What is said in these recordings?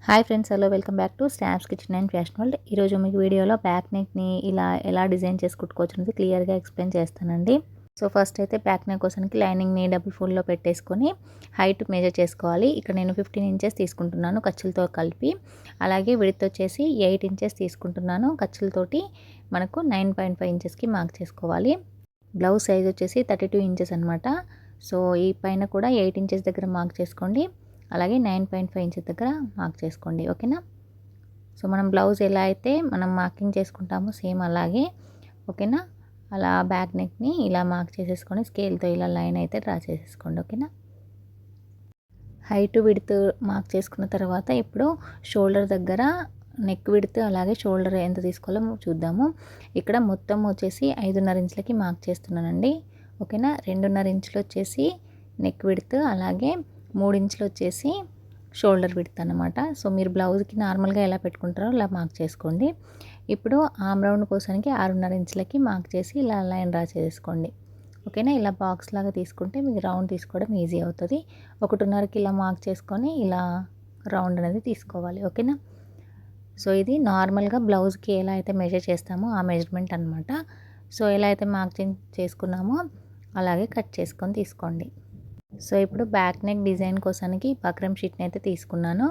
Hi friends, hello, welcome back to stops kitchen and fashion world. ఈరోజు మీకు వీడియోలో back నెక్ని ఇలా ఎలా డిజైన్ చేసి కుట్టుకోవచ్చు అనేది క్లియర్గా ఎక్స్ప్లెయిన్ చేస్తానండి. సో ఫస్ట్ అయితే బ్యాక్ నెక్ కోసానికి లైనింగ్ని డబుల్ ఫోల్డ్లో పెట్టేసుకొని హైట్ మెజర్ చేసుకోవాలి. ఇక్కడ నేను 15 ఇంచెస్ తీసుకుంటున్నాను ఖర్చులతో కలిపి. అలాగే విడ్త్ వచ్చేసి 8 ఇంచెస్ తీసుకుంటున్నాను ఖర్చులతోటి. మనకు 9.5 ఇంచెస్కి మార్క్ చేసుకోవాలి. బ్లౌజ్ సైజ్ వచ్చేసి 32 ఇంచెస్ అనమాట. సో ఈ పైన కూడా 8 ఇంచెస్ దగ్గర మార్క్ చేసుకోండి. అలాగే 9.5 ఇంచెస్ దగ్గర మార్క్ చేసుకోండి. ఓకేనా. సో మనం బ్లౌజ్ ఎలా అయితే మనం మార్కింగ్ చేసుకుంటామో సేమ్ అలాగే. ఓకేనా. అలా బ్యాక్ నెక్ని ఇలా మార్క్ చేసేసుకొని స్కేల్తో ఇలా లైన్ అయితే డ్రా చేసేసుకోండి. ఓకేనా. హైట్ విడ్త్ మార్క్ చేసుకున్న తర్వాత ఇప్పుడు షోల్డర్ దగ్గర నెక్ విడ్త్ అలాగే షోల్డర్ ఎంత తీసుకోవాలో చూద్దాము. ఇక్కడ మొత్తం వచ్చేసి 5.5 ఇంచులకి మార్క్ చేస్తున్నానండి. ఓకేనా. 2.5 ఇంచులు వచ్చేసి నెక్ విడ్త్, అలాగే 3 ఇంచులు వచ్చేసి షోల్డర్ విడ్త్ అనమాట. సో మీరు బ్లౌజ్కి నార్మల్గా ఎలా పెట్టుకుంటారో అలా మార్క్ చేసుకోండి. ఇప్పుడు ఆమ్ రౌండ్ కోసానికి 6.5 ఇంచులకి మార్క్ చేసి ఇలా లైన్ డ్రా చేసుకోండి. ఓకేనా. ఇలా బాక్స్ లాగా తీసుకుంటే మీకు రౌండ్ తీసుకోవడం ఈజీ అవుతుంది. 1.5కి ఇలా మార్క్ చేసుకొని ఇలా రౌండ్ అనేది తీసుకోవాలి. ఓకేనా. సో ఇది నార్మల్గా బ్లౌజ్కి ఎలా అయితే మెజర్ చేస్తామో ఆ మెజర్మెంట్ అనమాట. సో ఎలా అయితే మార్కింగ్ చేసుకున్నామో అలాగే కట్ చేసుకొని తీసుకోండి. సో ఇప్పుడు బ్యాక్ నెక్ డిజైన్ కోసానికి బక్రమ్ షీట్ని అయితే తీసుకున్నాను.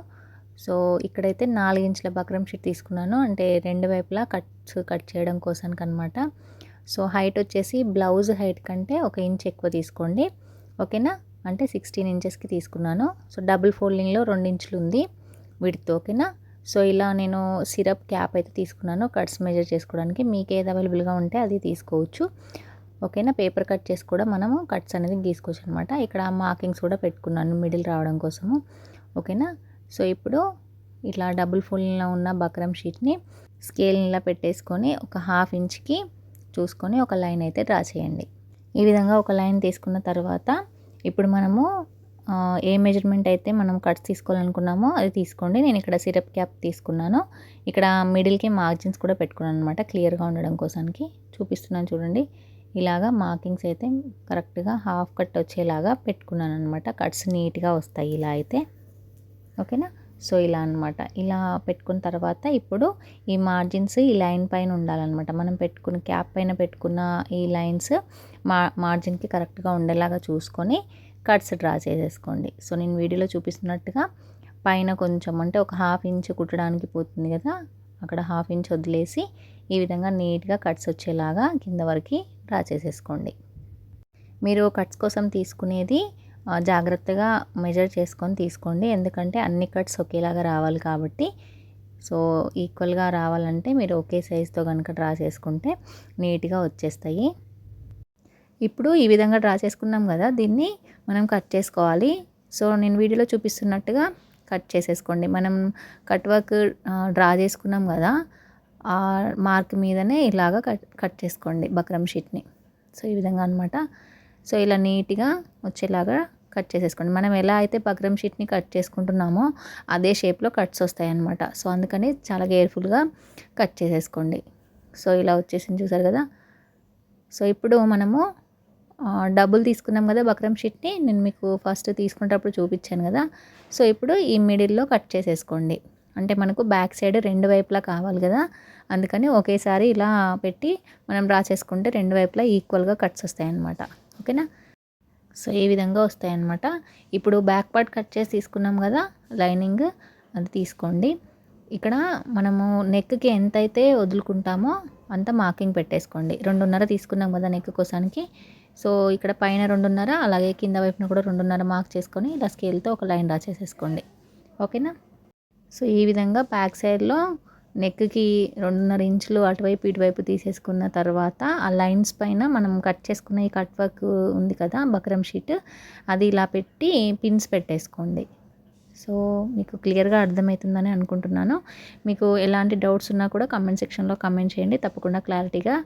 సో ఇక్కడైతే 4 ఇంచుల బక్రమ్ షీట్ తీసుకున్నాను, అంటే రెండు వైపులా కట్ చేయడం కోసానికి అనమాట. సో హైట్ వచ్చేసి బ్లౌజ్ హైట్ కంటే 1 ఇంచ్ ఎక్కువ తీసుకోండి. ఓకేనా. అంటే 16 ఇంచెస్కి తీసుకున్నాను. సో డబుల్ ఫోల్డింగ్లో 2 ఇంచులు ఉంది విడ్త్. ఓకేనా. సో ఇలా నేను సిరప్ క్యాప్ అయితే తీసుకున్నాను కట్స్ మెజర్ చేసుకోవడానికి. మీకు ఏది అవైలబుల్గా ఉంటే అది తీసుకోవచ్చు. ఓకేనా. పేపర్ కట్ చేసి కూడా మనము కట్స్ అనేది గీసుకోవచ్చు అనమాట. ఇక్కడ మార్కింగ్స్ కూడా పెట్టుకున్నాను మిడిల్ రావడం కోసము. ఓకేనా. సో ఇప్పుడు ఇట్లా డబుల్ ఫోల్డ్లో ఉన్న బక్రమ్ షీట్ని స్కేల్ ఇలా పెట్టేసుకొని ఒక 1/2 ఇంచ్కి చూసుకొని ఒక లైన్ అయితే డ్రా చేయండి. ఈ విధంగా ఒక లైన్ తీసుకున్న తర్వాత ఇప్పుడు మనము ఏ మెజర్మెంట్ అయితే మనం కట్స్ తీసుకోవాలనుకున్నామో అది తీసుకోండి. నేను ఇక్కడ సిరప్ క్యాప్ తీసుకున్నాను. ఇక్కడ మిడిల్కి మార్జిన్స్ కూడా పెట్టుకున్నాను అనమాట, క్లియర్గా ఉండడం కోసానికి చూపిస్తున్నాను చూడండి. ఇలాగా మార్కింగ్స్ అయితే కరెక్ట్గా హాఫ్ కట్ వచ్చేలాగా పెట్టుకున్నాను అనమాట. కట్స్ నీట్గా వస్తాయి ఇలా అయితే. ఓకేనా. సో ఇలా అనమాట. ఇలా పెట్టుకున్న తర్వాత ఇప్పుడు ఈ మార్జిన్స్ ఈ లైన్ పైన ఉండాలన్నమాట. మనం పెట్టుకున్న క్యాప్ పైన పెట్టుకున్న ఈ లైన్స్ మార్జిన్కి కరెక్ట్గా ఉండేలాగా చూసుకొని కట్స్ డ్రా చేసేసుకోండి. సో నేను వీడియోలో చూపిస్తున్నట్టుగా పైన కొంచెం అంటే ఒక 1/2 ఇంచ్ కుట్టడానికి పోతుంది కదా, అక్కడ 1/2 ఇంచ్ వదిలేసి ఈ విధంగా నీట్గా కట్స్ వచ్చేలాగా కింద వరకు డ్రా చేసేసుకోండి. మీరు కట్స్ కోసం తీసుకునేది జాగ్రత్తగా మెజర్ చేసుకొని తీసుకోండి, ఎందుకంటే అన్ని కట్స్ ఒకేలాగా రావాలి కాబట్టి. సో ఈక్వల్గా రావాలంటే మీరు ఒకే సైజుతో కనుక డ్రా చేసుకుంటే నీట్గా వచ్చేస్తాయి. ఇప్పుడు ఈ విధంగా డ్రా చేసుకున్నాం కదా, దీన్ని మనం కట్ చేసుకోవాలి. సో నేను వీడియోలో చూపిస్తున్నట్టుగా కట్ చేసేసుకోండి. మనం కట్ వర్క్ డ్రా చేసుకున్నాం కదా, ఆ మార్క్ మీదనే ఇలాగ కట్ చేసుకోండి బక్రమ్ షీట్ని. సో ఈ విధంగా అనమాట. సో ఇలా నీట్గా వచ్చేలాగా కట్ చేసేసుకోండి. మనం ఎలా అయితే బక్రమ్ షీట్ని కట్ చేసుకుంటున్నామో అదే షేప్లో కట్స్ వస్తాయి అన్నమాట. సో అందుకని చాలా కేర్ఫుల్గా కట్ చేసేసుకోండి. సో ఇలా వచ్చేసింది చూసారు కదా. సో ఇప్పుడు మనము డబుల్ తీసుకున్నాం కదా బక్రమ్ షీట్ని, నేను మీకు ఫస్ట్ తీసుకునేటప్పుడు చూపించాను కదా. సో ఇప్పుడు ఈ మిడిల్లో కట్ చేసేసుకోండి. అంటే మనకు బ్యాక్ సైడ్ రెండు వైపులా కావాలి కదా, అందుకని ఒకేసారి ఇలా పెట్టి మనం డ్రా చేసుకుంటే రెండు వైపులా ఈక్వల్గా కట్స్ వస్తాయన్నమాట. ఓకేనా. సో ఈ విధంగా వస్తాయన్నమాట. ఇప్పుడు బ్యాక్ పార్ట్ కట్ చేసి తీసుకున్నాం కదా లైనింగ్, అది తీసుకోండి. ఇక్కడ మనము నెక్కి ఎంతైతే వదులుకుంటామో అంత మార్కింగ్ పెట్టేసుకోండి. 2.5 తీసుకున్నాం కదా నెక్ కోసానికి. సో ఇక్కడ పైన 2.5, అలాగే కింద వైపున కూడా 2.5 మార్క్ చేసుకొని ఇలా స్కేల్తో ఒక లైన్ డ్రా చేసేసుకోండి. ఓకేనా. సో ఈ విధంగా బ్యాక్ సైడ్లో నెక్కి 2.5 ఇంచులు అటువైపు ఇటువైపు తీసేసుకున్న తర్వాత ఆ లైన్స్ పైన మనం కట్ చేసుకున్న ఈ కట్ వర్క్ ఉంది కదా బక్రమ్ షీట్, అది ఇలా పెట్టి పిన్స్ పెట్టేసుకోండి. సో మీకు క్లియర్గా అర్థమవుతుందని అనుకుంటున్నాను. మీకు ఎలాంటి డౌట్స్ ఉన్నా కూడా కామెంట్ సెక్షన్లో కామెంట్ చేయండి, తప్పకుండా క్లారిటీగా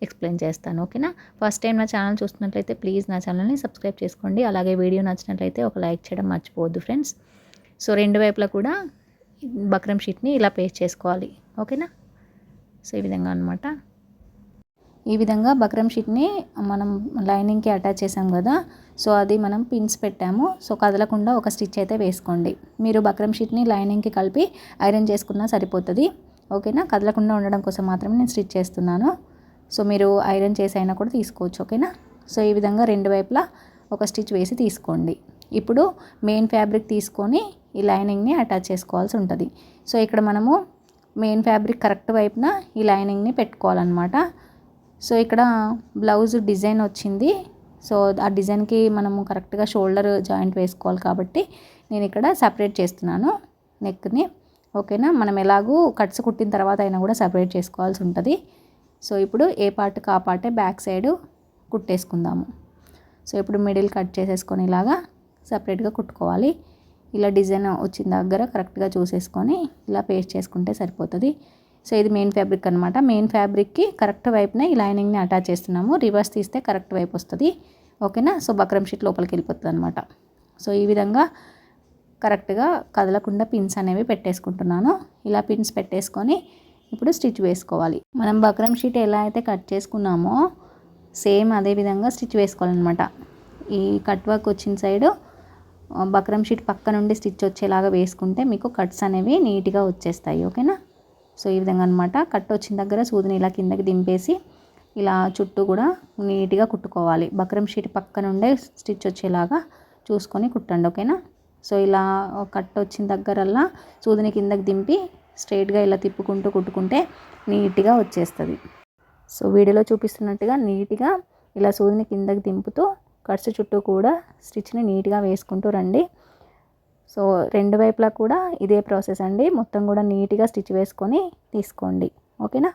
ఎక్స్ప్లెయిన్ చేస్తాను. ఓకేనా. ఫస్ట్ టైం నా ఛానల్ చూస్తున్నట్లయితే ప్లీజ్ నా ఛానల్ని సబ్స్క్రైబ్ చేసుకోండి. అలాగే వీడియో నచ్చినట్లయితే ఒక లైక్ చేయడం మర్చిపోవద్దు ఫ్రెండ్స్. సో రెండు వైపులా కూడా బక్రమ్ షీట్ని ఇలా పేస్ట్ చేసుకోవాలి. ఓకేనా. సో ఈ విధంగా అనమాట. ఈ విధంగా బక్రమ్ షీట్ని మనం లైనింగ్కి అటాచ్ చేసాం కదా, సో అది మనం పిన్స్ పెట్టాము. సో కదలకుండా ఒక స్టిచ్ అయితే వేసుకోండి. మీరు బక్రమ్ షీట్ని లైనింగ్కి కలిపి ఐరన్ చేసుకున్నా సరిపోతుంది. ఓకేనా, కదలకుండా ఉండడం కోసం మాత్రమే నేను స్టిచ్ చేస్తున్నాను. సో మీరు ఐరన్ చేసి అయినా కూడా తీసుకోవచ్చు. ఓకేనా, సో ఈ విధంగా రెండు వైపులా ఒక స్టిచ్ వేసి తీసుకోండి. ఇప్పుడు మెయిన్ ఫ్యాబ్రిక్ తీసుకొని ఈ లైనింగ్ని అటాచ్ చేసుకోవాల్సి ఉంటుంది. సో ఇక్కడ మనము మెయిన్ ఫ్యాబ్రిక్ కరెక్ట్ వైపున ఈ లైనింగ్ని పెట్టుకోవాలన్నమాట. సో ఇక్కడ బ్లౌజ్ డిజైన్ వచ్చింది. సో ఆ డిజైన్కి మనము కరెక్ట్గా షోల్డర్ జాయింట్ వేసుకోవాలి కాబట్టి నేను ఇక్కడ సపరేట్ చేస్తున్నాను నెక్ని. ఓకేనా, మనం ఎలాగూ కట్స్ కుట్టిన తర్వాత అయినా కూడా సపరేట్ చేసుకోవాల్సి ఉంటుంది. సో ఇప్పుడు ఏ పార్ట్కి ఆ పార్టే బ్యాక్ సైడ్ కుట్టేసుకుందాము. సో ఇప్పుడు మిడిల్ కట్ చేసేసుకొని ఇలాగా సపరేట్గా కుట్టుకోవాలి. ఇలా డిజైన్ వచ్చిన దగ్గర కరెక్ట్గా చూసేసుకొని ఇలా పేస్ట్ చేసుకుంటే సరిపోతుంది. సో ఇది మెయిన్ ఫ్యాబ్రిక్ అనమాట. మెయిన్ ఫ్యాబ్రిక్కి కరెక్ట్ వైపునే ఈ లైనింగ్ని అటాచ్ చేస్తున్నాము. రివర్స్ తీస్తే కరెక్ట్ వైపు వస్తుంది. ఓకేనా, సో బక్రమ్ షీట్ లోపలికి వెళ్ళిపోతుంది అనమాట. సో ఈ విధంగా కరెక్ట్గా కదలకుండా పిన్స్ అనేవి పెట్టేసుకుంటున్నాను. ఇలా పిన్స్ పెట్టేసుకొని ఇప్పుడు స్టిచ్ వేసుకోవాలి. మనం బక్రమ్ షీట్ ఎలా అయితే కట్ చేసుకున్నామో సేమ్ అదే విధంగా స్టిచ్ వేసుకోవాలన్నమాట. ఈ కట్ వర్క్ వచ్చిన సైడు బక్రమ్ షీట్ పక్క నుండి స్టిచ్ వచ్చేలాగా వేసుకుంటే మీకు కట్స్ అనేవి నీట్గా వచ్చేస్తాయి. ఓకేనా, సో ఈ విధంగా అనమాట. కట్ వచ్చిన దగ్గర సూదిని ఇలా కిందకి దింపేసి ఇలా చుట్టూ కూడా నీట్గా కుట్టుకోవాలి. బక్రమ్ షీట్ పక్క నుండే స్టిచ్ వచ్చేలాగా చూసుకొని కుట్టండి. ఓకేనా, సో ఇలా కట్ వచ్చిన దగ్గరల్లా సూదిని కిందకి దింపి స్ట్రైట్గా ఇలా తిప్పుకుంటూ కుట్టుకుంటే నీట్గా వచ్చేస్తుంది. సో వీడియోలో చూపిస్తున్నట్టుగా నీట్గా ఇలా సూదిని కిందకి దింపుతూ కట్స్ చుట్టూ కూడా స్టిచ్ని నీట్గా వేసుకుంటూ రండి. సో రెండు వైపులా కూడా ఇదే ప్రాసెస్ అండి. మొత్తం కూడా నీట్గా స్టిచ్ వేసుకొని తీసుకోండి. ఓకేనా,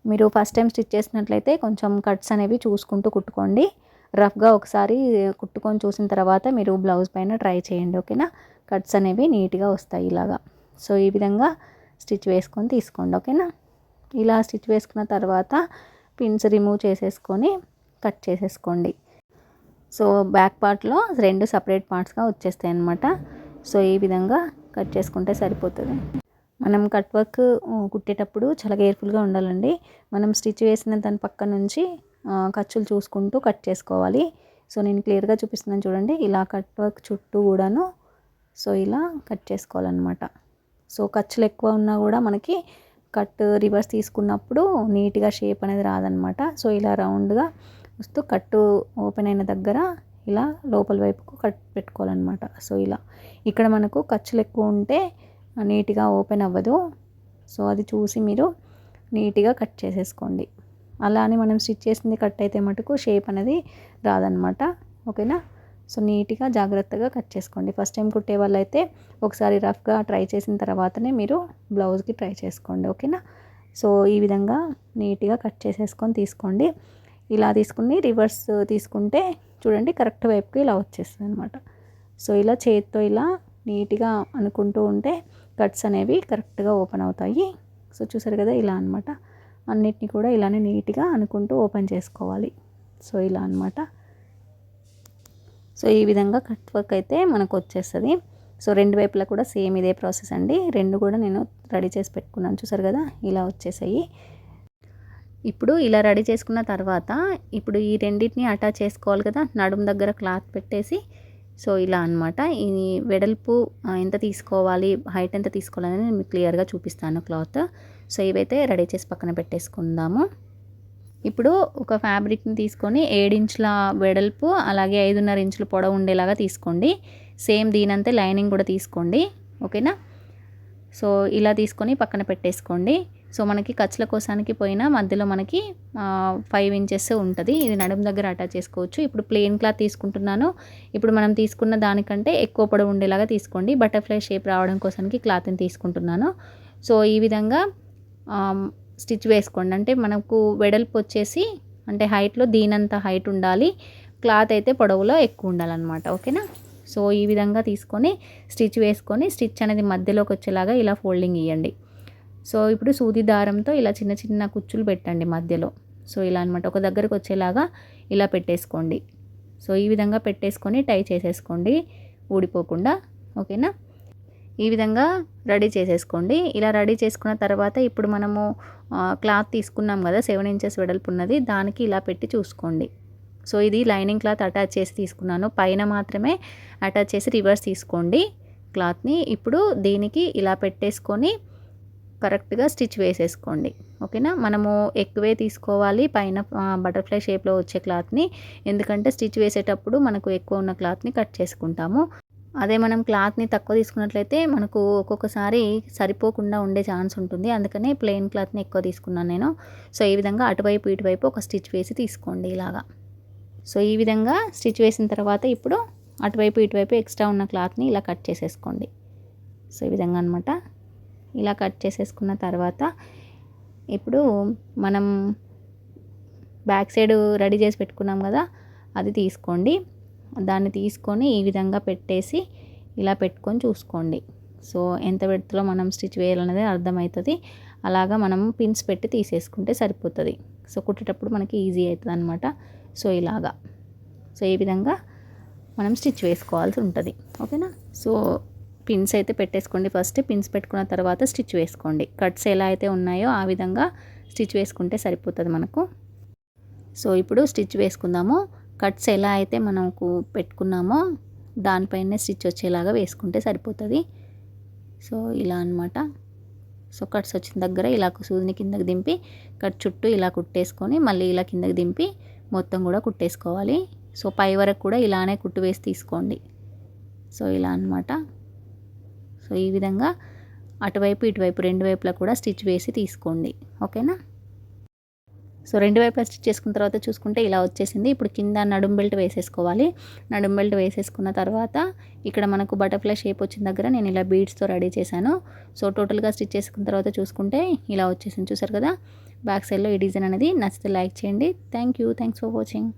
మీరు ఫస్ట్ టైం స్టిచ్ చేసినట్లయితే కొంచెం కట్స్ అనేవి చూసుకుంటూ కుట్టుకోండి. రఫ్గా ఒకసారి కుట్టుకొని చూసిన తర్వాత మీరు బ్లౌజ్ పైన ట్రై చేయండి. ఓకేనా, కట్స్ అనేవి నీట్గా వస్తాయి ఇలాగా. సో ఈ విధంగా స్టిచ్ వేసుకొని తీసుకోండి. ఓకేనా, ఇలా స్టిచ్ వేసుకున్న తర్వాత పిన్స్ రిమూవ్ చేసేసుకొని కట్ చేసేసుకోండి. సో బ్యాక్ పార్ట్లో రెండు సపరేట్ పార్ట్స్గా వచ్చేస్తాయి అన్నమాట. సో ఈ విధంగా కట్ చేసుకుంటే సరిపోతుంది. మనం కట్ వర్క్ కుట్టేటప్పుడు చాలా కేర్ఫుల్గా ఉండాలండి. మనం స్టిచ్ వేసిన దాని పక్క నుంచి ఖర్చులు చూసుకుంటూ కట్ చేసుకోవాలి. సో నేను క్లియర్గా చూపిస్తున్నాను చూడండి. ఇలా కట్ వర్క్ చుట్టూ కూడాను సో ఇలా కట్ చేసుకోవాలన్నమాట. సో ఖర్చులు ఎక్కువ ఉన్నా కూడా మనకి కట్ రివర్స్ తీసుకున్నప్పుడు నీట్గా షేప్ అనేది రాదనమాట. సో ఇలా రౌండ్గా వస్తూ కట్టు ఓపెన్ అయిన దగ్గర ఇలా లోపల వైపుకు కట్ పెట్టుకోవాలన్నమాట. సో ఇలా ఇక్కడ మనకు ఖర్చులు ఎక్కువ ఉంటే నీట్గా ఓపెన్ అవ్వదు. సో అది చూసి మీరు నీట్గా కట్ చేసేసుకోండి. అలా అని మనం స్టిచ్ చేసింది కట్ అయితే మటుకు షేప్ అనేది రాదనమాట. ఓకేనా, సో నీట్గా జాగ్రత్తగా కట్ చేసుకోండి. ఫస్ట్ టైం కుట్టే వాళ్ళైతే ఒకసారి రఫ్గా ట్రై చేసిన తర్వాతనే మీరు బ్లౌజ్కి ట్రై చేసుకోండి. ఓకేనా, సో ఈ విధంగా నీట్గా కట్ చేసేసుకొని తీసుకోండి. ఇలా తీసుకుని రివర్స్ తీసుకుంటే చూడండి కరెక్ట్ వైపుకి ఇలా వచ్చేస్తుంది అనమాట. సో ఇలా చేతితో ఇలా నీట్గా అనుకుంటూ ఉంటే కట్స్ అనేవి కరెక్ట్గా ఓపెన్ అవుతాయి. సో చూసారు కదా, ఇలా అనమాట. అన్నిటిని కూడా ఇలానే నీట్గా అనుకుంటూ ఓపెన్ చేసుకోవాలి. సో ఇలా అనమాట. సో ఈ విధంగా కట్ వర్క్ అయితే మనకు వచ్చేస్తుంది. సో రెండు వైపులా కూడా సేమ్ ఇదే ప్రాసెస్ అండి. రెండు కూడా నేను రెడీ చేసి పెట్టుకున్నాను. చూసారు కదా, ఇలా వచ్చేసాయి. ఇప్పుడు ఇలా రెడీ చేసుకున్న తర్వాత ఇప్పుడు ఈ రెండింటిని అటాచ్ చేసుకోవాలి కదా, నడుము దగ్గర క్లాత్ పెట్టేసి సో ఇలా అనమాట. ఈ వెడల్పు ఎంత తీసుకోవాలి, హైట్ ఎంత తీసుకోవాలని నేను మీకు క్లియర్గా చూపిస్తాను క్లాత్. సో ఇవైతే రెడీ చేసి పక్కన పెట్టేసుకుందాము. ఇప్పుడు ఒక ఫ్యాబ్రిక్ని తీసుకొని 7 ఇంచుల వెడల్పు అలాగే 5.5 ఇంచుల పొడవు ఉండేలాగా తీసుకోండి. సేమ్ దీనంతే లైనింగ్ కూడా తీసుకోండి. ఓకేనా, సో ఇలా తీసుకొని పక్కన పెట్టేసుకోండి. సో మనకి ఖర్చుల కోసానికి పోయినా మధ్యలో మనకి 5 ఇంచెస్ ఉంటుంది. ఇది నడుము దగ్గర అటాచ్ చేసుకోవచ్చు. ఇప్పుడు ప్లెయిన్ క్లాత్ తీసుకుంటున్నాను. ఇప్పుడు మనం తీసుకున్న దానికంటే ఎక్కువ పొడవు ఉండేలాగా తీసుకోండి. బటర్ఫ్లై షేప్ రావడం కోసానికి క్లాత్ని తీసుకుంటున్నాను. సో ఈ విధంగా స్టిచ్ వేసుకోండి. అంటే మనకు వెడల్పు వచ్చేసి అంటే హైట్లో దీనంత హైట్ ఉండాలి, క్లాత్ అయితే పొడవులో ఎక్కువ ఉండాలన్నమాట. ఓకేనా, సో ఈ విధంగా తీసుకొని స్టిచ్ వేసుకొని స్టిచ్ అనేది మధ్యలోకి వచ్చేలాగా ఇలా ఫోల్డింగ్ ఇవ్వండి. సో ఇప్పుడు సూది దారంతో ఇలా చిన్న చిన్న కుచ్చులు పెట్టండి మధ్యలో. సో ఇలా అనమాట, ఒక దగ్గరకు వచ్చేలాగా ఇలా పెట్టేసుకోండి. సో ఈ విధంగా పెట్టేసుకొని టై చేసేసుకోండి ఊడిపోకుండా. ఓకేనా, ఈ విధంగా రెడీ చేసేసుకోండి. ఇలా రెడీ చేసుకున్న తర్వాత ఇప్పుడు మనము క్లాత్ తీసుకున్నాం కదా 7 ఇంచెస్ వెడల్పు ఉన్నది, దానికి ఇలా పెట్టి చూసుకోండి. సో ఇది లైనింగ్ క్లాత్ అటాచ్ చేసి తీసుకున్నాను, పైన మాత్రమే అటాచ్ చేసి రివర్స్ తీసుకోండి క్లాత్ని. ఇప్పుడు దీనికి ఇలా పెట్టేసుకొని కరెక్ట్గా స్టిచ్ వేసేసుకోండి. ఓకేనా, మనము ఎక్కువే తీసుకోవాలి పైన బటర్ఫ్లై షేప్లో వచ్చే క్లాత్ని, ఎందుకంటే స్టిచ్ వేసేటప్పుడు మనకు ఎక్కువ ఉన్న క్లాత్ని కట్ చేసుకుంటాము. అదే మనం క్లాత్ని తక్కువ తీసుకున్నట్లయితే మనకు ఒక్కొక్కసారి సరిపోకుండా ఉండే ఛాన్స్ ఉంటుంది, అందుకనే ప్లెయిన్ క్లాత్ని ఎక్కువ తీసుకున్నాను నేను. సో ఈ విధంగా అటువైపు ఇటువైపు ఒక స్టిచ్ వేసి తీసుకోండి ఇలాగా. సో ఈ విధంగా స్టిచ్ వేసిన తర్వాత ఇప్పుడు అటువైపు ఇటువైపు ఎక్స్ట్రా ఉన్న క్లాత్ని ఇలా కట్ చేసేసుకోండి. సో ఈ విధంగా అనమాట. ఇలా కట్ చేసేసుకున్న తర్వాత ఇప్పుడు మనం బ్యాక్ సైడ్ రెడీ చేసి పెట్టుకున్నాం కదా, అది తీసుకోండి. దాన్ని తీసుకొని ఈ విధంగా పెట్టేసి ఇలా పెట్టుకొని చూసుకోండి. సో ఎంత విడ్త్లో మనం స్టిచ్ వేయాలనేది అర్థమవుతుంది. అలాగా మనం పిన్స్ పెట్టి తీసేసుకుంటే సరిపోతుంది. సో కుట్టేటప్పుడు మనకి ఈజీ అవుతుంది అనమాట. సో ఇలాగా, సో ఈ విధంగా మనం స్టిచ్ వేసుకోవాల్సి ఉంటుంది. ఓకేనా, సో పిన్స్ అయితే పెట్టేసుకోండి. ఫస్ట్ పిన్స్ పెట్టుకున్న తర్వాత స్టిచ్ వేసుకోండి. కట్స్ ఎలా అయితే ఉన్నాయో ఆ విధంగా స్టిచ్ వేసుకుంటే సరిపోతుంది మనకు. సో ఇప్పుడు స్టిచ్ వేసుకుందాము. కట్స్ ఎలా అయితే మనకు పెట్టుకున్నామో దానిపైనే స్టిచ్ వచ్చేలాగా వేసుకుంటే సరిపోతుంది. సో ఇలా అనమాట. సో కట్స్ వచ్చిన దగ్గర ఇలా సూదిని కిందకి దింపి కట్ చుట్టూ ఇలా కుట్టేసుకొని మళ్ళీ ఇలా కిందకి దింపి మొత్తం కూడా కుట్టేసుకోవాలి. సో పై వరకు కూడా ఇలానే కుట్టు వేసి తీసుకోండి. సో ఇలా అనమాట. సో ఈ విధంగా అటువైపు ఇటువైపు రెండు వైపులా కూడా స్టిచ్ వేసి తీసుకోండి. ఓకేనా, సో రెండు వైపులా స్టిచ్ చేసుకున్న తర్వాత చూసుకుంటే ఇలా వచ్చేసింది. ఇప్పుడు కింద నడుం బెల్ట్ వేసేసుకోవాలి. నడుం బెల్ట్ వేసేసుకున్న తర్వాత ఇక్కడ మనకు బటర్ఫ్లై షేప్ వచ్చిన దగ్గర నేను ఇలా బీడ్స్తో రెడీ చేశాను. సో టోటల్గా స్టిచ్ చేసుకున్న తర్వాత చూసుకుంటే ఇలా వచ్చేసింది. చూసారు కదా బ్యాక్ సైడ్లో ఈ డిజైన్ అనేది. నచ్చితే లైక్ చేయండి. Thanks for watching.